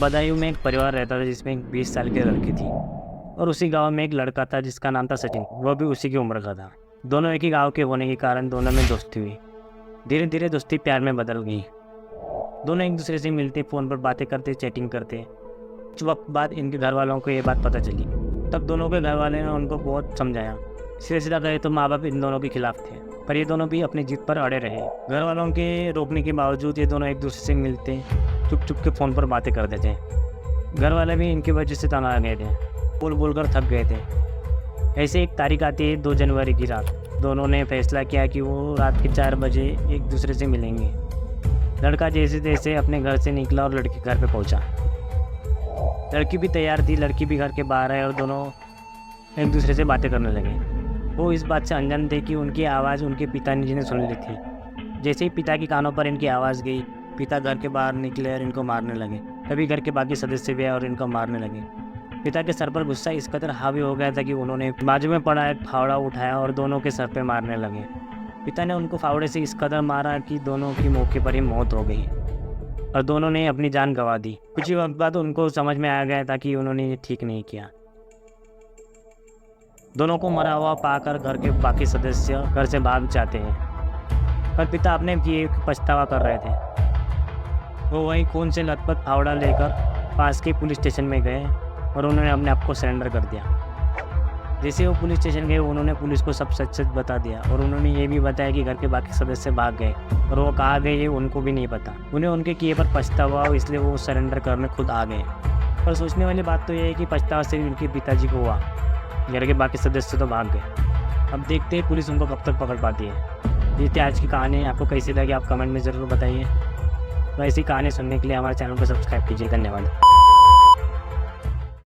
बदायूं में एक परिवार रहता था जिसमें एक 20 साल की लड़की थी और उसी गांव में एक लड़का था जिसका नाम था सचिन। वह भी उसी की उम्र का था। दोनों एक ही गांव के होने के कारण दोनों में दोस्ती हुई। धीरे धीरे दोस्ती प्यार में बदल गई। दोनों एक दूसरे से मिलते, फ़ोन पर बातें करते, चैटिंग करते। कुछ वक्त बाद इनके घर वालों को ये बात पता चली। तब दोनों के घर वाले ने उनको बहुत समझाया। सीधे सीधा कहे तो माँ बाप इन दोनों के खिलाफ थे, पर ये दोनों भी अपनी जिद पर अड़े रहे। घर वालों के रोकने के बावजूद ये दोनों एक दूसरे से मिलते, चुप चुप के फ़ोन पर बातें करते थे। घर वाले भी इनकी वजह से तंग आ गए थे, बोल बोल कर थक गए थे। ऐसे एक तारीख आती है 2 जनवरी की रात। दोनों ने फैसला किया कि वो रात के 4 बजे एक दूसरे से मिलेंगे। लड़का जैसे तैसे अपने घर से निकला और लड़की घर पे पहुंचा। लड़की भी तैयार थी, लड़की भी घर के बाहर है और दोनों एक दूसरे से बातें करने लगे। वो इस बात से अनजान थे कि उनकी आवाज़ उनके पिताजी ने सुन ली थी। जैसे ही पिता के कानों पर इनकी आवाज़ गई, पिता घर के बाहर निकले और इनको मारने लगे। तभी घर के बाकी सदस्य भी आए और इनको मारने लगे। पिता के सर पर गुस्सा इस कदर हावी हो गया था कि उन्होंने बाजू में पड़ा एक फावड़ा उठाया और दोनों के सर पे मारने लगे। पिता ने उनको फावड़े से इस कदर मारा कि दोनों की मौके पर ही मौत हो गई और दोनों ने अपनी जान गंवा दी। कुछ ही वक्त बाद उनको समझ में आ गया था कि उन्होंने ये ठीक नहीं किया। दोनों को मरा हुआ पाकर घर के बाकी सदस्य घर से भाग जाते हैं, पर पिता अपने किए पछतावा कर रहे थे। वो वही खून से लथपथ फावड़ा लेकर पास के पुलिस स्टेशन में गए और उन्होंने अपने आप को सरेंडर कर दिया। जैसे वो पुलिस स्टेशन गए, उन्होंने पुलिस को सब सच सच बता दिया और उन्होंने ये भी बताया कि घर के बाकी सदस्य भाग गए और वो कहाँ गए ये उनको भी नहीं पता। उन्हें उनके किए पर पछतावा, इसलिए वो सरेंडर करने खुद आ गए। पर सोचने वाली बात तो ये है कि पछतावा सिर्फ उनके पिताजी को हुआ, घर के बाकी सदस्य तो भाग गए। अब देखते हैं पुलिस उनको कब तक पकड़ पाती है। ये थी आज की कहानी। आपको कैसी लगी आप कमेंट में ज़रूर बताइए। तो ऐसी कहानी सुनने के लिए हमारे चैनल को सब्सक्राइब कीजिए। धन्यवाद।